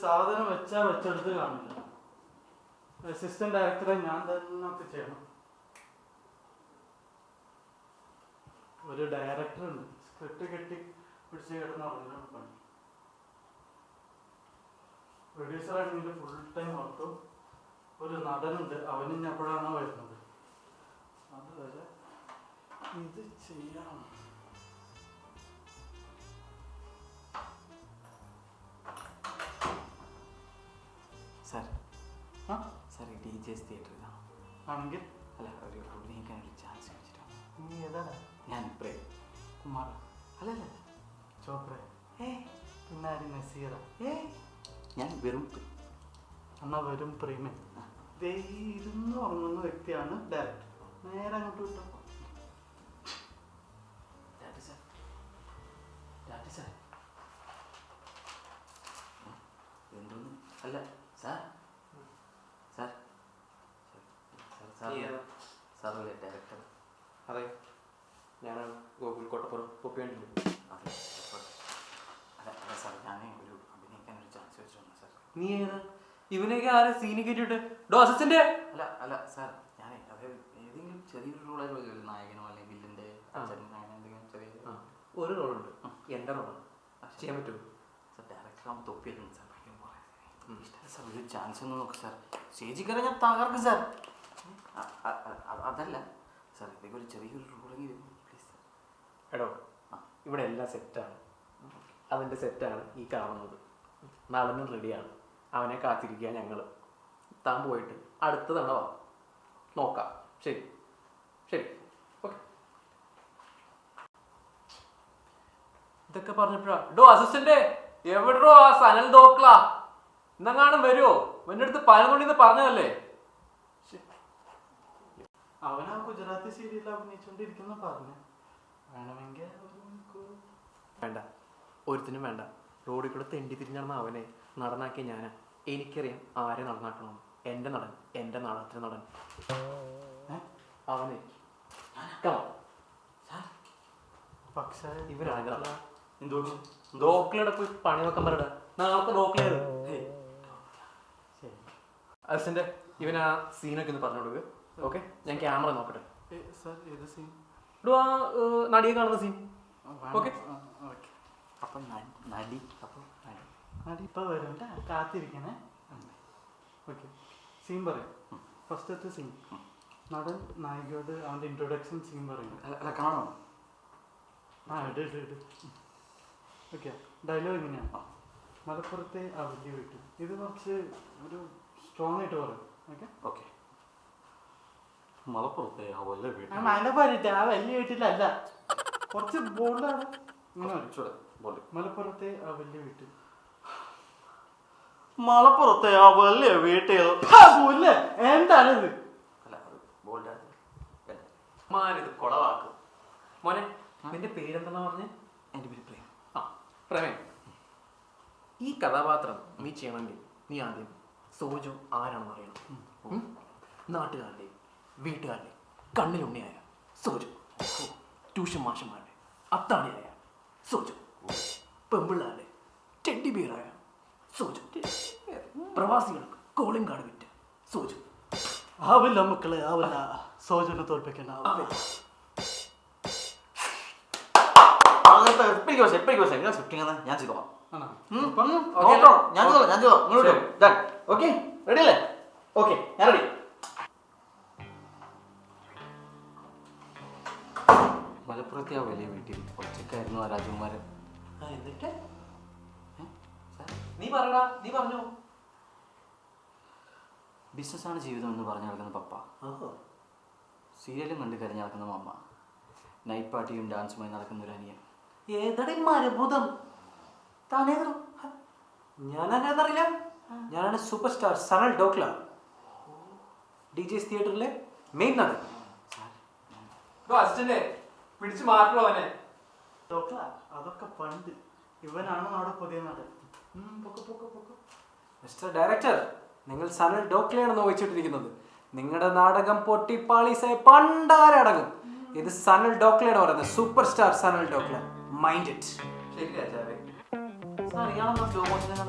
സാധനം വെച്ചെടുത്ത് കാണില്ല. അസിസ്റ്റന്റ് ഡയറക്ടറെ ഞാൻ തന്നെ ചെയ്യണം. ഒരു ഡയറക്ടറുണ്ട്, സ്ക്രിപ്റ്റ് കെട്ടി പിടിച്ച് കിടന്ന പറഞ്ഞാണ് പണി. പ്രൊഡ്യൂസറാണെങ്കിൽ ഫുൾ ടൈം ഓർത്തും. ഒരു നടനുണ്ട്, അവനും എപ്പോഴാണോ വരുന്നത് അതുവരെ ഇത് ചെയ്യണം. സാർ സാർ ഈ DJ's തിയേറ്ററിലാണ് ആണെങ്കിൽ അല്ല ഒരു അഭിനയിക്കാനൊരു ചാൻസ് വെച്ചിട്ടാണ്. നീ ഏതാണ്? ഞാൻ പ്രേം കുമാർ അല്ലല്ല ചോപ്ര. പിന്നെ ആര്? നസീറ. ഞാൻ വെറും എന്നാ വരും പ്രേമൻ. ഇരുന്ന് ഉറങ്ങുന്ന വ്യക്തിയാണ് ഡയറക്ടർ. നേരെ അങ്ങോട്ട് വിട്ടോ. എന്തോന്ന് അല്ല സാർ സാർ സാറല്ലേ ഡയറക്ടർ? അതെ, ഞാനാണ് ഗോകുൽ കോട്ടപ്പുറം പൊപ്പിയാണ്ടില്ല. അതെ അല്ല അല്ല സാർ, ഞാൻ ഒരു അഭിനയിക്കാനൊരു ചാൻസ് വെച്ചു വന്നു സാർ. നീ ഏതാ ഇവനെയൊക്കെ ആരെ സീനി കയറ്റിട്ട്? ഡോ അസിസ്റ്റന്റ്. അല്ല അല്ല സാർ, ഞാൻ അതായത് ഏതെങ്കിലും ചെറിയൊരു റോളായിട്ടുള്ള നായകനോ അല്ലെങ്കിൽ വില്ലൻ്റെ അച്ഛൻ അങ്ങനെ എന്തെങ്കിലും ചെറിയ ഒരു റോളുണ്ട്, എൻ്റെ റോളാണ്. ചെയ്യാൻ പറ്റുമോ സാർ? ഡയറക്ടറാകുമ്പോൾ തൊപ്പിയായിരുന്നു സാർ. ഇഷ്ടമല്ല സാർ, ഒരു ചാൻസ് ഒന്ന് നോക്ക് സാർ. സ്റ്റേജിൽ കയറി ഞാൻ തകർക്കും സാർ. അതല്ല സാർ, ഇതൊക്കെ ഒരു ചെറിയൊരു റോളെങ്കിൽ പ്ലീസ് സാർ. എടോ, ഇവിടെ എല്ലാം സെറ്റാണ്. അതിൻ്റെ സെറ്റാണ് ഈ കാണുന്നത്. നടനും റെഡിയാണ്. അവനെ കാത്തിരിക്കുക ഞങ്ങൾ. താൻ പോയിട്ട് അടുത്ത തവണ വാ, നോക്കാം. ശരി ശരി ഓക്കെ. ഇതൊക്കെ പറഞ്ഞപ്പോഴാ ഡോ അസിസ്റ്റന്റ് എവിടോ ആ സനൽ ദോക്ല ഇന്നെങ്ങാനും വരുമോ? എൻ്റെ അടുത്ത് 11 മണിന്ന് പറഞ്ഞതല്ലേ. അവനാ ഗുജറാത്തി സീരിയൽ അഭിനയിച്ചോണ്ടിരിക്കുന്ന പറഞ്ഞു. വേണമെങ്കിൽ വേണ്ട, ഒരുത്തിനും വേണ്ട. റോഡിൽ കൂടെ തെണ്ടി തിരിഞ്ഞാണെന്ന് അവനെ നടനാക്കിയ ഞാനാ. എനിക്കറിയാം ആരെ നടനാക്കണമെന്ന്. എൻ്റെ നടൻ, എൻ്റെ നാടകത്തിൻ്റെ നടൻ അവനെ. പക്ഷേ ഇവരാണ് ദോക്ലയുടെ പോയി പണി നോക്കാൻ പറയട. നാളത്തെ ദോക്ലയത് അസിസ്റ്റന്റ് ഇവൻ ആ സീനൊക്കെ ഒന്ന് പറഞ്ഞു കൊടുക്കുക. ഓക്കെ, ഞാൻ ക്യാമറ നോക്കട്ടെ. സാർ ഏത് സീൻ? ആ നടിയെ കാണുന്ന സീൻ. ഓക്കെ അപ്പം നടി അപ്പോൾ നടി ഇപ്പം വരും, കാത്തിരിക്കണേ. ഓക്കെ, സീൻ പറയും. ഫസ്റ്റത്തെ സീൻ നടൻ നായികയോട് അവൻ്റെ ഇൻട്രൊഡക്ഷൻ സീൻ പറയും. അല്ല കാണണം. ഇട്. ഓക്കെ, ഡയലോഗ് എങ്ങനെയാണ്? മലപ്പുറത്തെ ആ വലിയ വീട്ടിൽ. ഇത് കുറച്ച് ഒരു സ്ട്രോങ് ആയിട്ട് പറയും. Okay okay. മലപ്പുറത്തെ ആ വലിയ വീട്ടിൽ. മലപ്പുറത്തെ ആ വലിയ വീട്ടിലല്ല, കുറച്ച് ബോൾഡാണ്. മലപ്പുറത്തെ ആ വലിയ വീട്ടിൽ. മലപ്പുറത്തെ ആ വലിയ വീട്ടിൽ എന്താണിത്? മാനിത് കൊളവാക്കും. മോനെ, നിന്റെ പേരെന്താ പറഞ്ഞേ? എൻ്റെ പേര് പ്രേം. പ്രേമേ, ഈ കഥാപാത്രം നീ ചെയ്യണമെങ്കിൽ നീ ആദ്യം സോജു ആരാണെന്ന് അറിയണം. നാട്ടുകാരുടെയും വീട്ടുകാരുടെയും കണ്ണിലുണ്ണിയായ സോജു, ട്യൂഷൻ മാഷന്മാരുടെ അത്താണിയായ സോജു, പെമ്പിള്ളാരുടെ ടെഡ്ഡി ബിയറായ സോജു, പ്രവാസികൾക്ക് കോളിംഗ് കാർഡ് വിറ്റ് സോജു. ആവില്ല മക്കളെ, ആവില്ല. സോജുനെ തോൽപ്പിക്കണ്ട. ഞാൻ ചെയ്തോളാം. ഓക്കെ റെഡി അല്ലേ? ഓക്കെ, ഞാൻ റെഡി. മലപ്പുറത്തെ ആ വലിയ വീട്ടിൽ ഒറ്റക്കായിരുന്നു ആ രാജകുമാരൻ. എന്നിട്ട് നീ പറയടാ, നീ പറഞ്ഞോ. ബിസിനസ്സാണ് ജീവിതം എന്ന് പറഞ്ഞു നടക്കുന്ന പപ്പ, സീരിയലും കണ്ട് കരഞ്ഞു നടക്കുന്ന മമ്മ, നൈറ്റ് പാർട്ടിയും ഡാൻസുമായി നടക്കുന്ന ഒരു അനിയൻ. ഏതടി മരഭൂതം താനേതോ? ഞാനറിയില്ല. ഞാനാണ് super star Sanal Dokla, DJ's തിയേറ്ററിലെ മെയിൻ നടൻ. പിടിച്ചു മാറ്റോ അവനെ. അതൊക്കെ പണ്ട്. ഇവനാണ് നമ്മുടെ പുതിയ നടൻ. മിസ്റ്റർ ഡയറക്ടർ, നിങ്ങൾ സനൽ ഡോക്ലയാണെന്ന് ചോദിച്ചിട്ടിരിക്കുന്നത്. നിങ്ങളുടെ നാടകം പൊട്ടിപ്പാളീസായി പണ്ടാരടങ്ങും. ഇത് സനൽ ഡോക്ലയാണ് പറയുന്നത്, super star Sanal Dokla. Mind it. ശരി രാജാവേ. സാർ ഇയാളെന്താ സ്ലോ മോഷനിൽ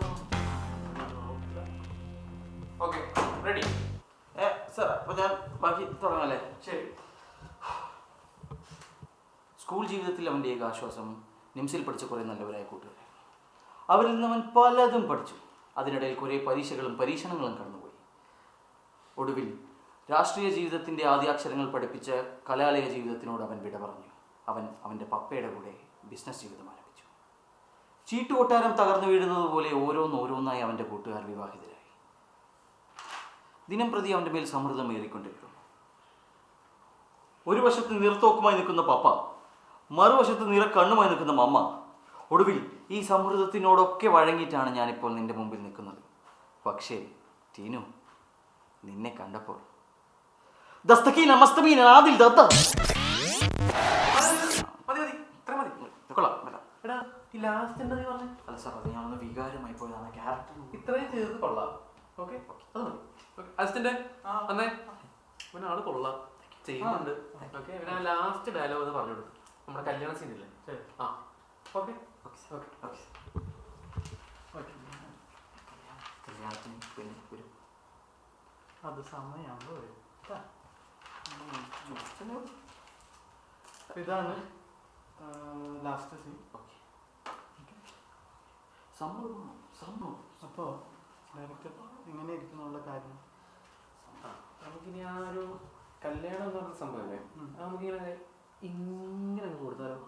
ഓക്കെ റെഡി. സാർ അപ്പോൾ ഞാൻ ബാക്കി തുടങ്ങാമല്ലേ? ശരി. സ്കൂൾ ജീവിതത്തിൽ അവൻ്റെ ഏക ആശ്വാസം നിംസിൽ പഠിച്ച കുറേ നല്ലവരായ കൂട്ടുകാരെ. അവരിൽ നിന്ന് അവൻ പലതും പഠിച്ചു. അതിനിടയിൽ കുറേ പരീക്ഷകളും പരീക്ഷണങ്ങളും കടന്നുപോയി. ഒടുവിൽ രാഷ്ട്രീയ ജീവിതത്തിൻ്റെ ആദ്യാക്ഷരങ്ങൾ പഠിപ്പിച്ച കലാലയ ജീവിതത്തിനോട് അവൻ വിട പറഞ്ഞു. അവൻ അവൻ്റെ പപ്പയുടെ കൂടെ ബിസിനസ് ജീവിതം ആരംഭിച്ചു. ചീട്ടുകൊട്ടാരം തകർന്നു വീഴുന്നത് പോലെ ഓരോന്നോരോന്നായി അവൻ്റെ കൂട്ടുകാർ വിവാഹിതരായി. ദിനം പ്രതി അവൻ്റെ മേൽ സമ്മർദ്ദം ഏറിക്കൊണ്ടിരിക്കുന്നു. ഒരു വശത്ത് നീർത്തോക്കുമായി നിൽക്കുന്ന പപ്പ, മറുവശത്ത് നിറ കണ്ണുമായി നിൽക്കുന്ന മമ്മ. ഒടുവിൽ ഈ സമ്മർദ്ദത്തിനോടൊക്കെ വഴങ്ങിയിട്ടാണ് ഞാനിപ്പോൾ നിന്റെ മുമ്പിൽ നിൽക്കുന്നത്. പക്ഷേ ടീനു, നിന്നെ കണ്ടപ്പോൾ ദസ്തഖീൻ അമസ്തമീൻ ആദിൽ ദത്ത. മതി മതി, ഇത്ര മതി. കൊള്ളാം. എടാ ഈ ലാസ്റ്റ് എന്താ നീ പറഞ്ഞേ? അല്ല സാർ, അത് ഞാനൊന്ന് വികാരമായി പോയതാണ്. ക്യാരക്ടർ ഇത്രയും ചെയ്തത് കൊള്ളാം. ഓക്കെ അത് മതി. അസിസ്റ്റന്റ് വന്നേ. ഇവൻ ആള് കൊള്ളാം, ചെയ്യുന്നുണ്ട്. ഓക്കെ ഇവൻ ആ ലാസ്റ്റ് ഡയലോഗ് ഒന്ന് പറഞ്ഞു കൊടുത്തു. നമ്മുടെ കല്യാണ സീനില്ലേ? ശരി. ആ ഓക്കെ കല്യാണത്തിന് പിന്നെ ഒരു അത് സമയമാകുമ്പോൾ വരും. ഇതാണ് ലാസ്റ്റ് സീൻ. ഓക്കെ. സംഭവം അപ്പോൾ ഡയറക്ടർ ഇങ്ങനെ ഇരിക്കുന്നുള്ള കാര്യം നമുക്കിനി ആ ഒരു കല്യാണം എന്ന് പറഞ്ഞ സംഭവമല്ലേ, നമുക്കിങ്ങനെ ഇങ്ങനെ അങ്ങ് കൊടുത്താലോ?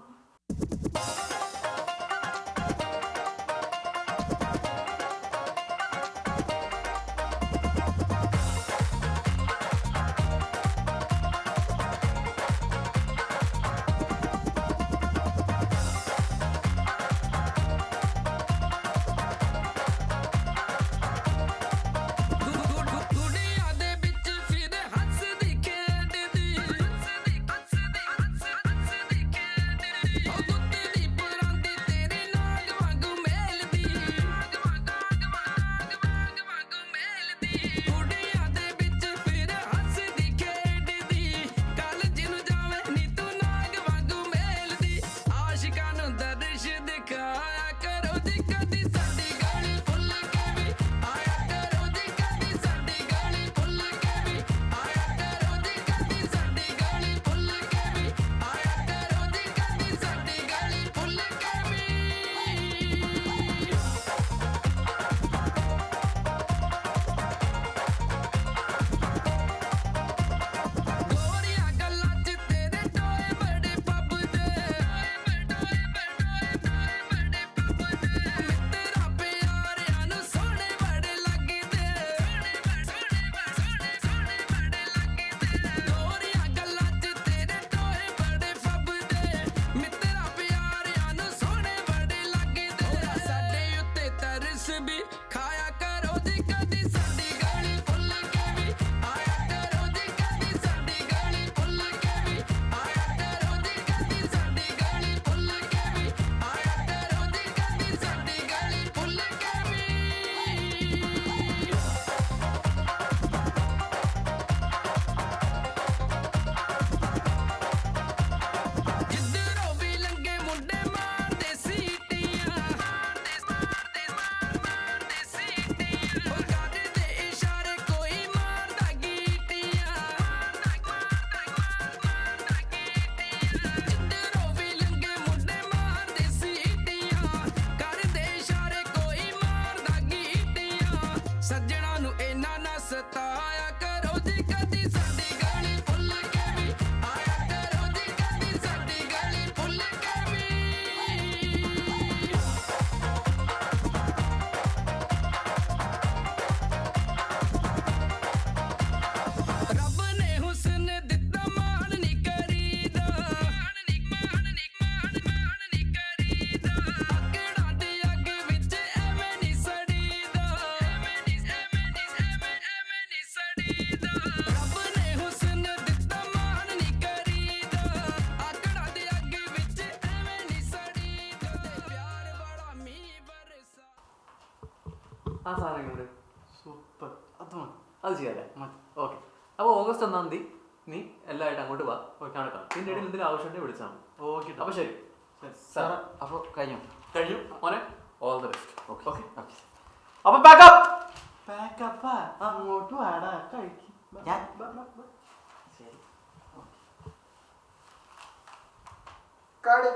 ആ സാധനങ്ങളുണ്ട്. സൂപ്പർ. അത് മതി. അത് ചെയ്യാല്ലേ? മതി. ഓക്കെ. അപ്പോൾ ഓഗസ്റ്റ് 1 നീ എല്ലായിട്ട് അങ്ങോട്ട് വാ. നടക്കാം. പിന്നെ ഇടയിൽ എന്തെങ്കിലും ആവശ്യമുണ്ടെങ്കിൽ വിളിച്ചാൽ മതി. ഓക്കെ. അപ്പോൾ ശരി സാർ. അപ്പോൾ കഴിഞ്ഞു മോനെ. All the best. Okay okay. Okay. അപ്പോൾ ബാക്കപ്പ്. പാക്കപ്പാ അങ്ങോട്ട് വാടാ കഴിക്കും. ശരി. കാട്